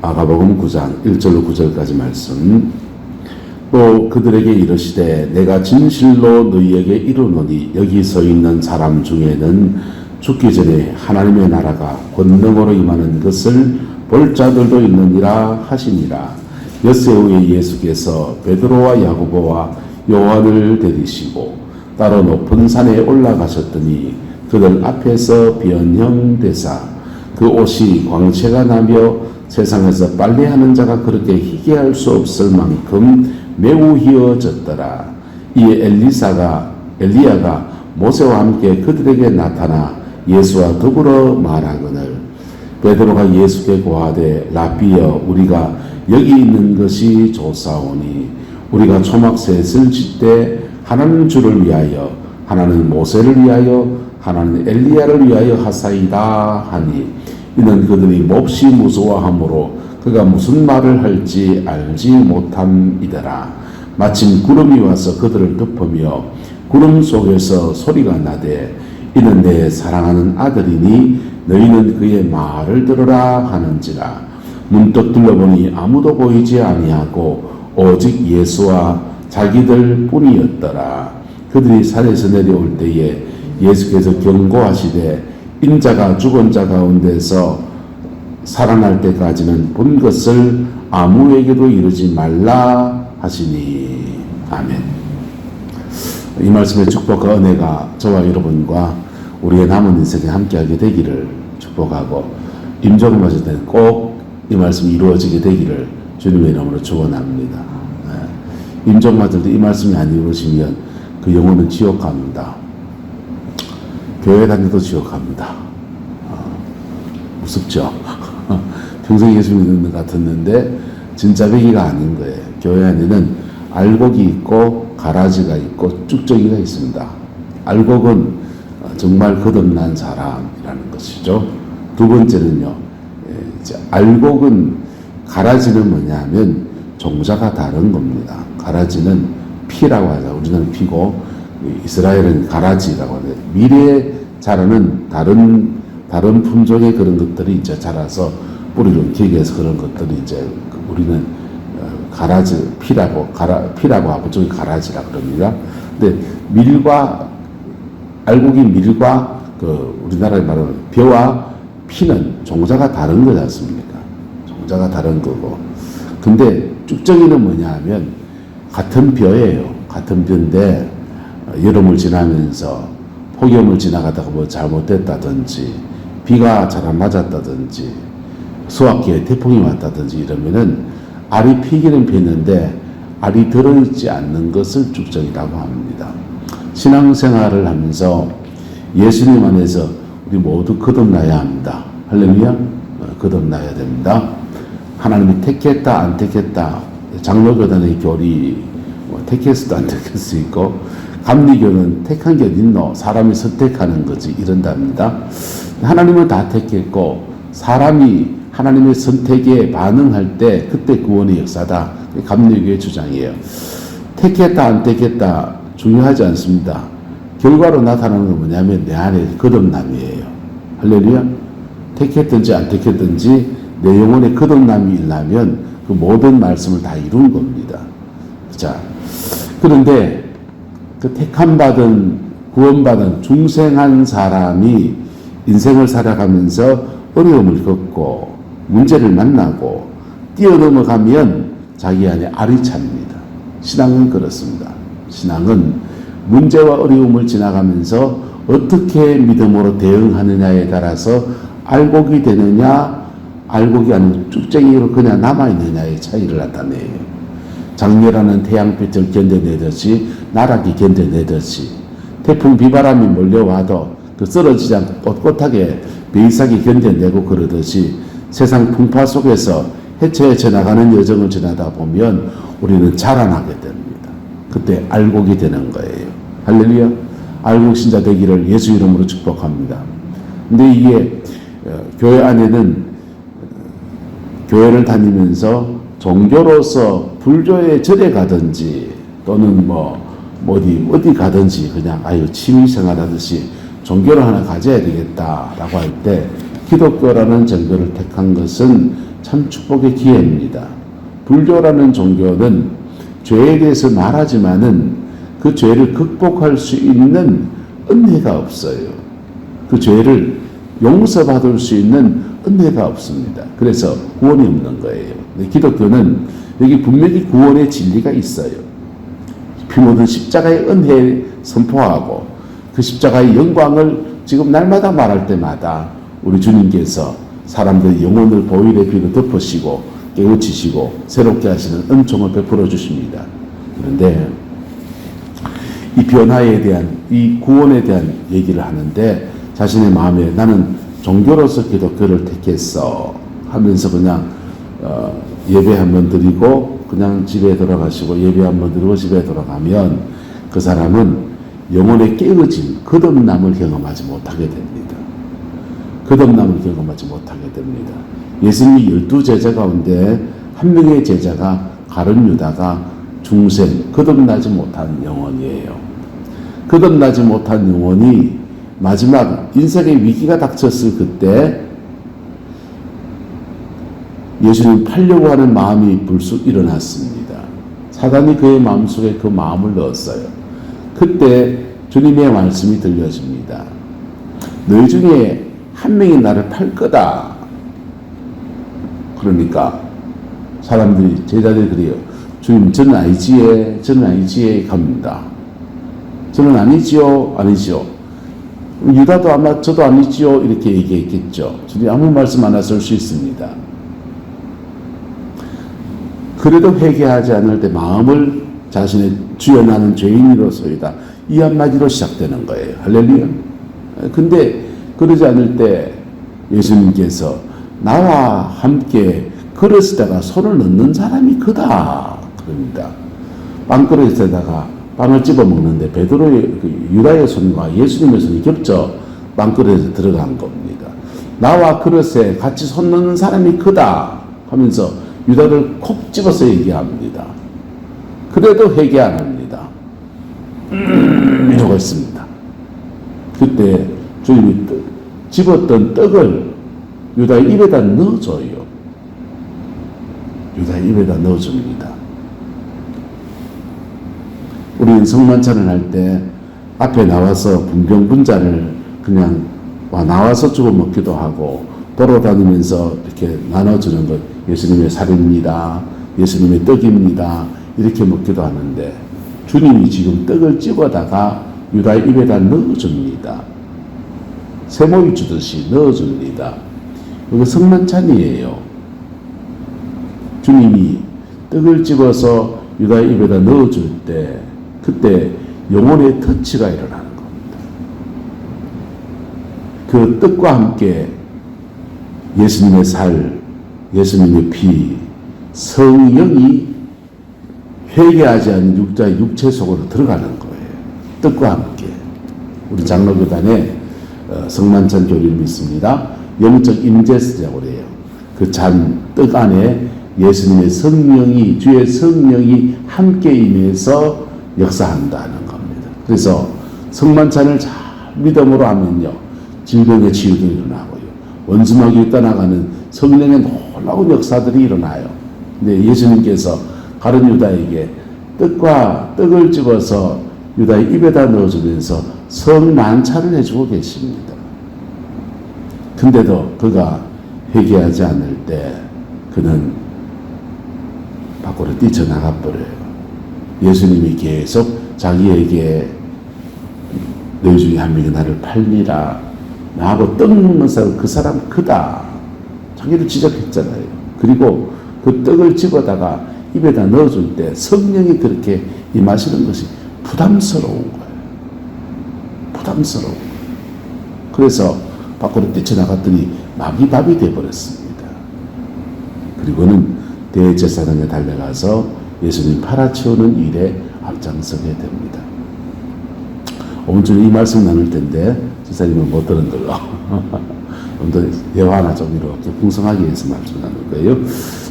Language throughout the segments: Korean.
마가복음 9장 1절로 9절까지 말씀. 또 그들에게 이르시되 내가 진실로 너희에게 이르노니 여기 서 있는 사람 중에는 죽기 전에 하나님의 나라가 권능으로 임하는 것을 볼 자들도 있느니라 하시니라. 엿새 후에 예수께서 베드로와 야고보와 요한을 데리시고 따로 높은 산에 올라가셨더니 그들 앞에서 변형되사 그 옷이 광채가 나며 세상에서 빨래하는 자가 그렇게 희게할 수 없을 만큼 매우 희어졌더라. 이에 엘리야가 모세와 함께 그들에게 나타나 예수와 더불어 말하거늘 베드로가 예수께 고하되 라비여 우리가 여기 있는 것이 좋사오니 우리가 초막셋을 짓되 하나는 주를 위하여 하나는 모세를 위하여 하나는 엘리야를 위하여 하사이다 하니 이는 그들이 몹시 무서워하므로 그가 무슨 말을 할지 알지 못함이더라. 마침 구름이 와서 그들을 덮으며 구름 속에서 소리가 나되 이는 내 사랑하는 아들이니 너희는 그의 말을 들으라 하는지라. 문득 둘러보니 아무도 보이지 아니하고 오직 예수와 자기들 뿐이었더라. 그들이 산에서 내려올 때에 예수께서 경고하시되 인자가 죽은 자 가운데서 살아날 때까지는 본 것을 아무에게도 이르지 말라 하시니. 아멘. 이 말씀의 축복과 은혜가 저와 여러분과 우리의 남은 인생에 함께하게 되기를 축복하고 임종을 맞을 때는 꼭 이 말씀이 이루어지게 되기를 주님의 이름으로 축원합니다. 임종 맞을 때 이 말씀이 안 이루어지면 그 영혼은 지옥 갑니다. 교회 다녀도 지옥 갑니다. 무섭죠? 평생 예수 믿는 것 같았는데 진짜 배기가 아닌 거예요. 교회 안에는 알곡이 있고 가라지가 있고 쭉정이가 있습니다. 알곡은 정말 거듭난 사람이라는 것이죠. 두 번째는요, 이제 알곡은 가라지는 뭐냐면 종자가 다른 겁니다. 가라지는 피라고 하죠. 우리는 피고 이스라엘은 가라지라고 하는데 미래에 자라는 다른 품종의 그런 것들이 이제 자라서 뿌리를 길게 해서 그런 것들이 이제 우리는 가라지 피라고 하고 저기 가라지라 그럽니다. 근데 알곡이 밀과 우리나라에 말하는 벼와 피는 종자가 다른 거지 않습니까? 종자가 다른 거고. 근데 쭉정이는 뭐냐 하면 같은 벼예요. 같은 벼인데 여름을 지나면서 폭염을 지나가다가 뭐 잘못됐다든지 비가 잘 안 맞았다든지 수학기에 태풍이 왔다든지 이러면은 알이 피기는 피는데 알이 들어있지 않는 것을 쭉정이라고 합니다. 신앙생활을 하면서 예수님 안에서 우리 모두 거듭나야 합니다. 할렐루야. 거듭나야 됩니다. 하나님이 택했다 안 택했다 장로교단의 교리 택할 수도 안 택할 수 있고 감리교는 택한 게 어딨노? 사람이 선택하는 거지 이런답니다. 하나님은 다 택했고 사람이 하나님의 선택에 반응할 때 그때 구원의 역사다. 감리교의 주장이에요. 택했다 안 택했다 중요하지 않습니다. 결과로 나타나는 건 뭐냐면 내 안에 거듭남이에요. 할렐루야. 택했든지 안 택했든지 내 영혼에 거듭남이 일어나면 그 모든 말씀을 다 이룬 겁니다. 자, 그런데 그 택함받은 구원받은 중생한 사람이 인생을 살아가면서 어려움을 겪고 문제를 만나고 뛰어넘어가면 자기 안에 알이 찹니다. 신앙은 그렇습니다. 신앙은 문제와 어려움을 지나가면서 어떻게 믿음으로 대응하느냐에 따라서 알곡이 되느냐 알곡이 아닌 쭉쟁이로 그냥 남아있느냐의 차이를 나타내요. 장렬하는 태양빛을 견뎌내듯이 나락이 견뎌내듯이 태풍 비바람이 몰려와도 그 쓰러지지 않고 꼿꼿하게 베이사기 견뎌내고 그러듯이 세상 풍파 속에서 헤쳐헤쳐 나가는 여정을 지나다 보면 우리는 자라나게 됩니다. 그때 알곡이 되는 거예요. 할렐루야. 알곡 신자 되기를 예수 이름으로 축복합니다. 근데 이게 교회 안에는 교회를 다니면서 종교로서 불교의 절에 가든지 또는 어디 가든지 그냥 취미생활 하듯이 종교를 하나 가져야 되겠다라고 할 때 기독교라는 종교를 택한 것은 참 축복의 기회입니다. 불교라는 종교는 죄에 대해서 말하지만은 그 죄를 극복할 수 있는 은혜가 없어요. 그 죄를 용서받을 수 있는 은혜가 없습니다. 그래서 구원이 없는 거예요. 기독교는 여기 분명히 구원의 진리가 있어요. 피 묻은 십자가의 은혜를 선포하고 그 십자가의 영광을 지금 날마다 말할 때마다 우리 주님께서 사람들의 영혼을 보혈의 피로 덮으시고 깨우치시고 새롭게 하시는 은총을 베풀어 주십니다. 그런데 이 변화에 대한, 이 구원에 대한 얘기를 하는데 자신의 마음에 나는 종교로서 기독교를 택했어 하면서 그냥 예배 한번 드리고 그냥 집에 돌아가시고 예배 한번 드리고 집에 돌아가면 그 사람은 영혼의 깨어짐, 거듭남을 경험하지 못하게 됩니다. 거듭남을 경험하지 못하게 됩니다. 예수님이 12제자 가운데 한 명의 제자가 가룟 유다가 중생, 거듭나지 못한 영혼이에요. 거듭나지 못한 영혼이 마지막 인생의 위기가 닥쳤을 그때 예수님 팔려고 하는 마음이 불쑥 일어났습니다. 사단이 그의 마음속에 그 마음을 넣었어요. 그때 주님의 말씀이 들려집니다. 너희 중에 한 명이 나를 팔 거다. 그러니까 사람들이, 제자들이 그래요. 주님, 저는 아니지에, 저는 아니지에 갑니다. 저는 아니지요, 아니지요. 유다도 아마 저도 아니지요, 이렇게 얘기했겠죠. 주님 아무 말씀 안 하실 수 있습니다. 그래도 회개하지 않을 때 마음을 자신의 주여 나는 죄인으로서이다. 이 한마디로 시작되는 거예요. 할렐루야. 근데 그러지 않을 때 예수님께서 나와 함께 그릇에다가 손을 넣는 사람이 그다. 그럽니다. 빵그릇에다가 빵을 집어 먹는데 베드로의 유다의 손과 예수님의 손이 겹쳐 빵그릇에 들어간 겁니다. 나와 그릇에 같이 손 넣는 사람이 크다 하면서 유다를 콕 집어서 얘기합니다. 그래도 회개 안 합니다. 이러고 있습니다. 그때 주님이 집었던 떡을 유다의 입에다 넣어줘요. 유다의 입에다 넣어줍니다. 우리는 성만찬을 할 때 앞에 나와서 분병분자를 그냥 나와서 주워 먹기도 하고 돌아다니면서 이렇게 나눠주는 것, 예수님의 살입니다. 예수님의 떡입니다. 이렇게 먹기도 하는데 주님이 지금 떡을 집어다가 유다의 입에다 넣어줍니다. 세모이 주듯이 넣어줍니다. 이거 성만찬이에요. 주님이 떡을 집어서 유다의 입에다 넣어줄 때 그때 영혼의 터치가 일어나는 겁니다. 그 떡과 함께 예수님의 살, 예수님의 피, 성령이 회개하지 않는 육자의 육체 속으로 들어가는 거예요. 떡과 함께. 우리 장로교단에 성만찬 교리를 믿습니다. 영적 임재스라고 그래요. 그 잔 떡 안에 예수님의 성령이, 주의 성령이 함께 임해서 역사한다는 겁니다. 그래서 성만찬을 잘 믿음으로 하면요, 질병의 치유도 일어나고요, 원수마귀 떠나가는 성령의 놀라운 역사들이 일어나요. 근데 예수님께서 가룟 유다에게 떡을 집어서 유다의 입에다 넣어주면서 성만찬을 해주고 계십니다. 근데도 그가 회개하지 않을 때 그는 밖으로 뛰쳐나가 버려요. 예수님이 계속 자기에게 너희 중에 한 명이 나를 팔리라, 나하고 떡 먹는 사람, 그 사람 크다, 자기를 지적했잖아요. 그리고 그 떡을 집어다가 입에다 넣어줄 때 성령이 그렇게 임하시는 것이 부담스러운 거예요. 부담스러운 거예요. 그래서 밖으로 뛰쳐나갔더니 마비답이 되어버렸습니다. 그리고는 대제사장에 달려가서 예수님 팔아치우는 일에 앞장서게 됩니다. 오늘 이 말씀 나눌 텐데 지사님은 못 들은 걸로 오늘 대화나 좀 이렇게 풍성하게 해서 말씀 나눌 거예요.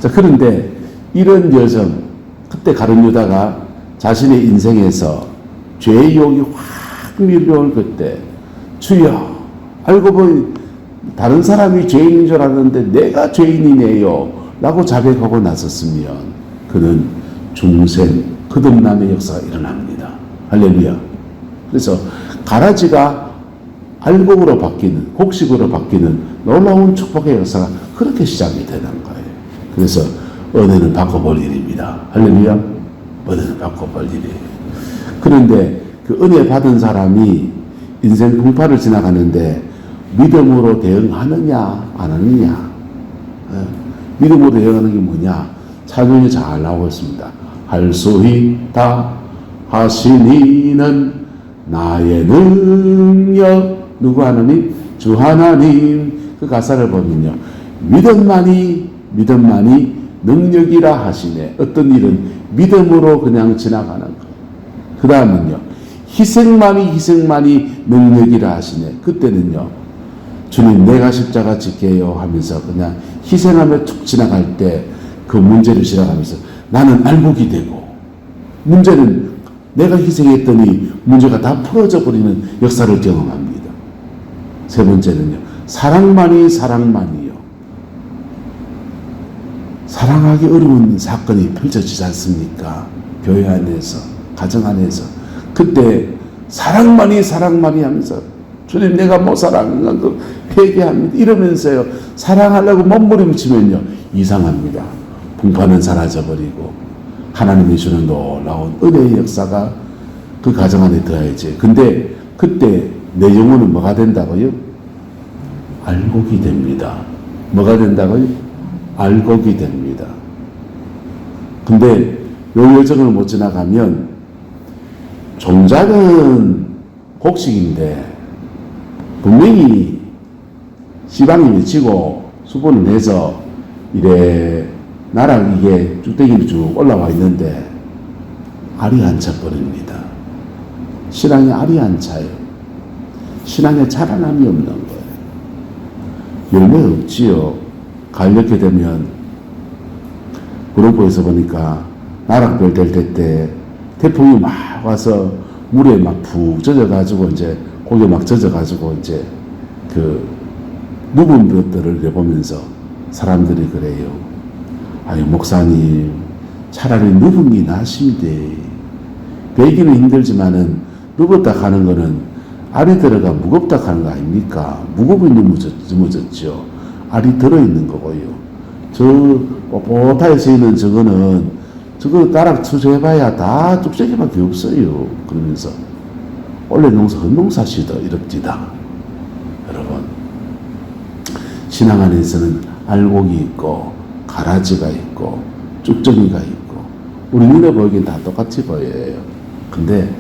자, 그런데 이런 여정, 그때 가룟 유다가 자신의 인생에서 죄의 유혹이 확 밀려올 그때 주여, 알고 보니 다른 사람이 죄인인 줄 알았는데 내가 죄인이네요 라고 자백하고 나섰으면 그는 중생 거듭남의 역사가 일어납니다. 할렐루야. 그래서 가라지가 알곡으로 바뀌는, 곡식으로 바뀌는 놀라운 축복의 역사가 그렇게 시작이 되는 거예요. 그래서 은혜는 바꿔볼 일입니다. 할렐루야. 은혜는 바꿔볼 일이에요. 그런데 그 은혜 받은 사람이 인생 풍파를 지나가는데 믿음으로 대응하느냐 안 하느냐. 믿음으로 대응하는 게 뭐냐. 찬양이 잘 나오고 있습니다. 할 수 있다 하시니는 나의 능력. 누구 하나님? 주 하나님. 그 가사를 보면요, 믿음만이 능력이라 하시네. 어떤 일은 믿음으로 그냥 지나가는 거. 그 다음은요, 희생만이 능력이라 하시네. 그때는요, 주님 내가 십자가 지게요 하면서 그냥 희생하며 툭 지나갈 때 그 문제를 지나가면서 나는 알곡이 되고, 문제는 내가 희생했더니 문제가 다 풀어져 버리는 역사를 경험합니다. 세 번째는요, 사랑만이요. 사랑하기 어려운 사건이 펼쳐지지 않습니까? 교회 안에서, 가정 안에서. 그때 사랑만이 하면서 주님 내가 못 사랑한 거 회개합니다 이러면서요, 사랑하려고 몸부림치면요 이상합니다. 풍파는 사라져버리고 하나님이 주는 놀라운 은혜의 역사가 그 가정 안에 더해지. 근데 그때 내 영혼은 뭐가 된다고요? 알곡이 됩니다. 뭐가 된다고요? 알곡이 됩니다. 근데 요 여정을 못 지나가면 종자는 곡식인데 분명히 시방이 외치고 수분을 해서 이래 나랑 이게 쭉대기로 쭉 올라와 있는데 알이 안 차버립니다. 신앙에 알이 안 차요. 신앙에 자라남이 없는 거예요. 열매 없지요. 가을 이렇게 되면 구름포에서 보니까 나락별 될 때 태풍이 막 와서 물에 막 푹 젖어가지고 이제 고개 막 젖어가지고 이제 그 누군 것들을 보면서 사람들이 그래요. 아유 목사님 차라리 누군 게 나으신데 배기는 힘들지만은 누웠다 가는 거는 알이 들어가 무겁다 가는 거 아닙니까? 무겁은 넘어졌죠. 알이 들어있는 거고요. 저 뻣뻣하게 있는 저거는 저거 나락 투자해봐야 다 뚝배기밖에 없어요. 그러면서 원래 농사 헛농사시더 이럽디다. 여러분 신앙 안에서는 알곡이 있고 가라지가 있고 쭉정이가 있고 우리 눈에 보이긴 다 똑같이 보여요. 근데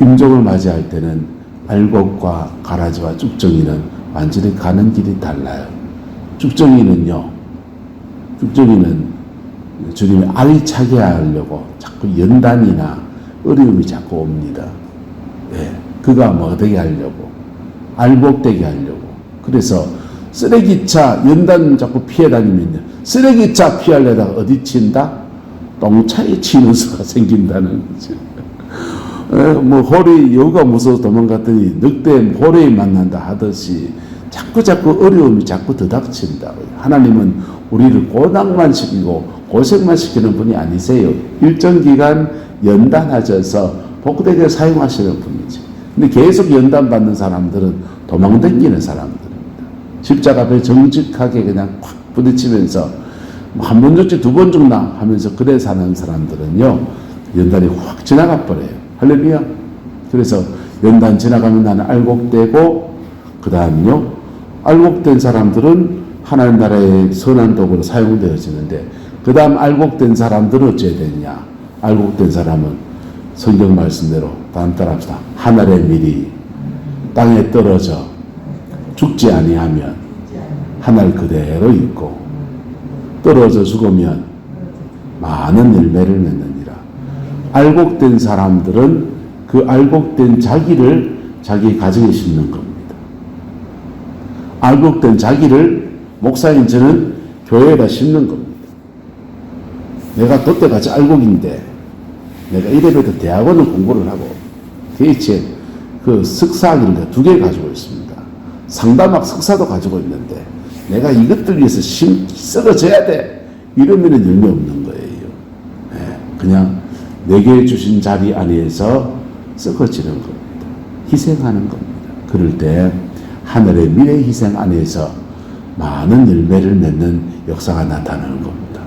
임종을 맞이할 때는 알곡과 가라지와 쭉정이는 완전히 가는 길이 달라요. 쭉정이는 주님이 알이 차게 하려고 자꾸 연단이나 어려움이 자꾸 옵니다. 예, 그가 뭐 되게 하려고, 알곡되게 하려고. 그래서 쓰레기차 연단 자꾸 피해 다니면요, 쓰레기차 피하려다가 어디 친다? 똥차에 치는 수가 생긴다는 거죠. 뭐 호리 여우가 무서워서 도망갔더니 늑대 호레에 만난다 하듯이 자꾸 어려움이 자꾸 들닥친다. 하나님은 우리를 고난만 시키고 고생만 시키는 분이 아니세요. 일정 기간 연단하셔서 복되게 사용하시는 분이지. 근데 계속 연단받는 사람들은 도망다니는 사람들입니다. 십자가 앞에 정직하게 그냥 콱 부딪히면서 한 번 죽지 두 번 죽나 하면서 그래 사는 사람들은요, 연단이 확 지나가 버려요. 할렐루야. 그래서 연단 지나가면 나는 알곡되고, 그 다음요, 알곡된 사람들은 하나님 나라의 선한 도구로 사용되어지는데, 그 다음 알곡된 사람들은 어찌해야 되느냐? 알곡된 사람은 성경 말씀대로 다음 따라합시다. 하늘의 밀이 땅에 떨어져 죽지 아니하면 하늘 그대로 있고, 떨어져 죽으면 많은 열매를 맺느니라. 알곡된 사람들은 그 알곡된 자기를 자기 가정에 심는 겁니다. 알곡된 자기를 목사인 저는 교회에다 심는 겁니다. 내가 그때같이 알곡인데 내가 이래봬도 대학원을 공부를 하고 KH에 그 석사학위를 2개 가지고 있습니다. 상담학 석사도 가지고 있는데 내가 이것들 위해서 썩어져야 돼 이러면은 열매 없는 거예요. 예, 그냥 내게 주신 자리 안에서 썩어지는 겁니다. 희생하는 겁니다. 그럴 때 하늘의 미래 희생 안에서 많은 열매를 맺는 역사가 나타나는 겁니다.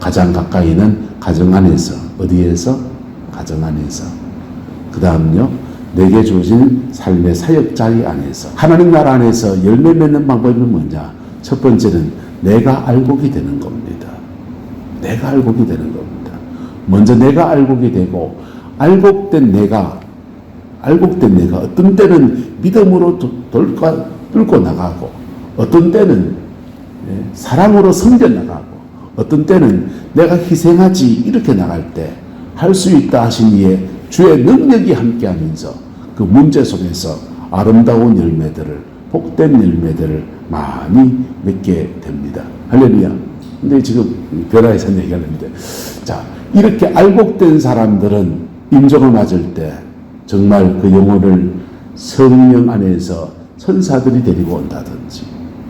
가장 가까이는 가정 안에서. 어디에서? 가정 안에서. 그 다음요, 내게 주어진 삶의 사역 자리 안에서. 하나님 나라 안에서 열매 맺는 방법이 뭐냐? 첫 번째는 내가 알곡이 되는 겁니다. 내가 알곡이 되는 겁니다. 먼저 내가 알곡이 되고, 알곡된 내가 어떤 때는 믿음으로 뚫고 나가고, 어떤 때는 사랑으로 섬겨나가고, 어떤 때는 내가 희생하지 이렇게 나갈 때 할 수 있다 하신 이에 주의 능력이 함께하면서 그 문제 속에서 아름다운 열매들을, 복된 열매들을 많이 맺게 됩니다. 할렐루야. 근데 지금 변화에서 얘기하는데, 자, 이렇게 알곡된 사람들은 임종을 맞을 때 정말 그 영혼을 성령 안에서 천사들이 데리고 온다든지,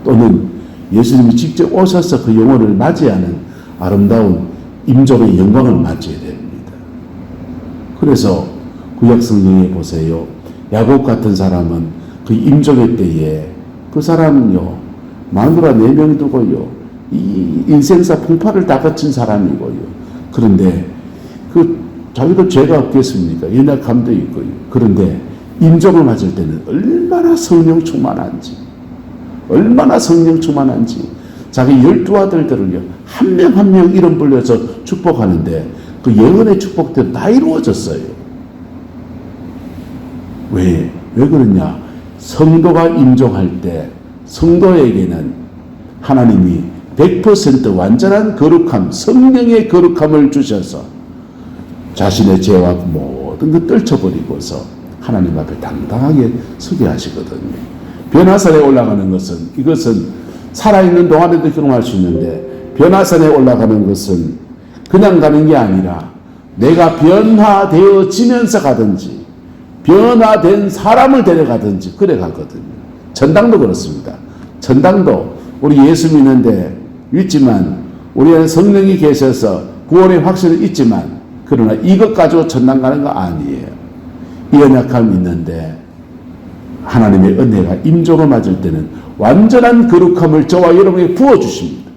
또는 예수님이 직접 오셔서 그 영혼을 맞이하는 아름다운 임종의 영광을 맞이해야 됩니다. 그래서 구약 성경에 보세요. 야곱 같은 사람은 그 임종의 때에 그 사람은요, 마누라 4명이 두고요, 이 인생사 풍파를 다 거친 사람이고요. 그런데 그 자기도 죄가 없겠습니까? 연약함도 있고요. 그런데 임종을 맞을 때는 얼마나 성령 충만한지 자기 12 아들들을요, 한 명 한 명 이름 불려서 축복하는데 그 예언의 축복대로 다 이루어졌어요. 왜 그러냐? 성도가 임종할 때 성도에게는 하나님이 100% 완전한 거룩함, 성령의 거룩함을 주셔서 자신의 죄와 모든 것 떨쳐버리고서 하나님 앞에 당당하게 서게 하시거든요. 변화산에 올라가는 것은, 이것은 살아있는 동안에도 경험할 수 있는데, 변화산에 올라가는 것은 그냥 가는 게 아니라 내가 변화되어지면서 가든지 변화된 사람을 데려가든지 그래 가거든요. 전당도 그렇습니다. 전당도 우리 예수 믿는데 있지만, 우리는 성령이 계셔서 구원의 확신은 있지만, 그러나 이것 가지고 전당 가는 거 아니에요. 이 연약함이 있는데 하나님의 은혜가 임종을 맞을 때는 완전한 거룩함을 저와 여러분에게 부어주십니다.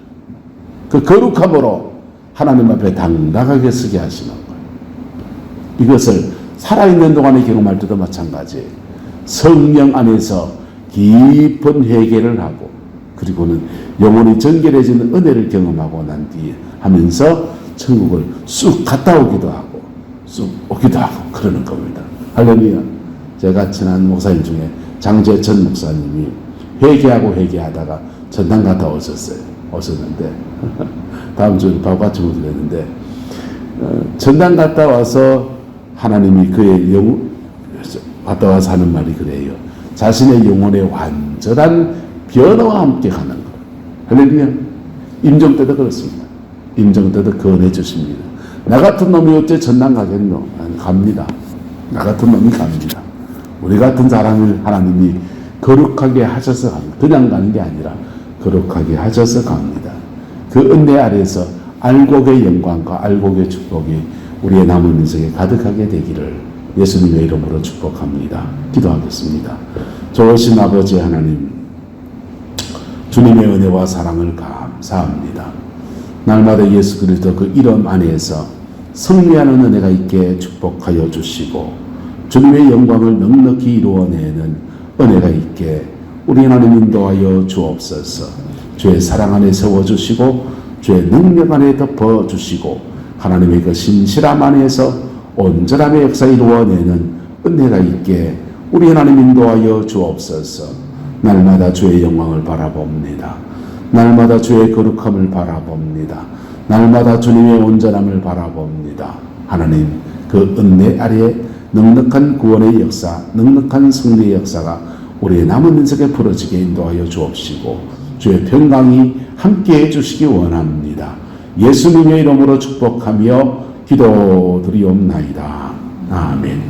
그 거룩함으로 하나님 앞에 당당하게 서게 하시는 거예요. 이것을 살아있는 동안에 경험할 때도 마찬가지예요. 성령 안에서 깊은 회개를 하고, 그리고는 영혼이 정결해지는 은혜를 경험하고 난 뒤에 하면서 천국을 쑥 갔다 오기도 하고 쑥 오기도 하고 그러는 겁니다. 할렐루야. 제가 친한 목사님 중에 장재천 목사님이 회개하다가 전당 갔다 오셨는데 다음 주에 바로 같이 모시겠는데, 전당 갔다 와서 하나님이 그의 갔다 와서 하는 말이 그래요. 자신의 영혼의 완전한 변화와 함께 가는 것. 할렐루야. 임종 때도 그렇습니다. 임종 때도 건해 주십니다. 나 같은 놈이 어째 전당 가겠노? 갑니다. 나 같은 놈이 갑니다. 우리 같은 사람을 하나님이 거룩하게 하셔서 갑니다. 그냥 가는 게 아니라 거룩하게 하셔서 갑니다. 그 은혜 아래에서 알곡의 영광과 알곡의 축복이 우리의 남은 인생에 가득하게 되기를 예수님의 이름으로 축복합니다. 기도하겠습니다. 좋으신 아버지 하나님, 주님의 은혜와 사랑을 감사합니다. 날마다 예수 그리스도 그 이름 안에서 승리하는 은혜가 있게 축복하여 주시고, 주님의 영광을 넉넉히 이루어내는 은혜가 있게 우리 하나님 인도하여 주옵소서. 주의 사랑 안에 세워주시고 주의 능력 안에 덮어주시고 하나님의 그 신실함 안에서 온전함의 역사 이루어내는 은혜가 있게 우리 하나님 인도하여 주옵소서. 날마다 주의 영광을 바라봅니다. 날마다 주의 거룩함을 바라봅니다. 날마다 주님의 온전함을 바라봅니다. 하나님, 그 은혜 아래에 넉넉한 구원의 역사, 넉넉한 승리의 역사가 우리의 남은 인생에 풀어지게 인도하여 주옵시고 주의 평강이 함께해 주시기 원합니다. 예수님의 이름으로 축복하며 기도드리옵나이다. 아멘.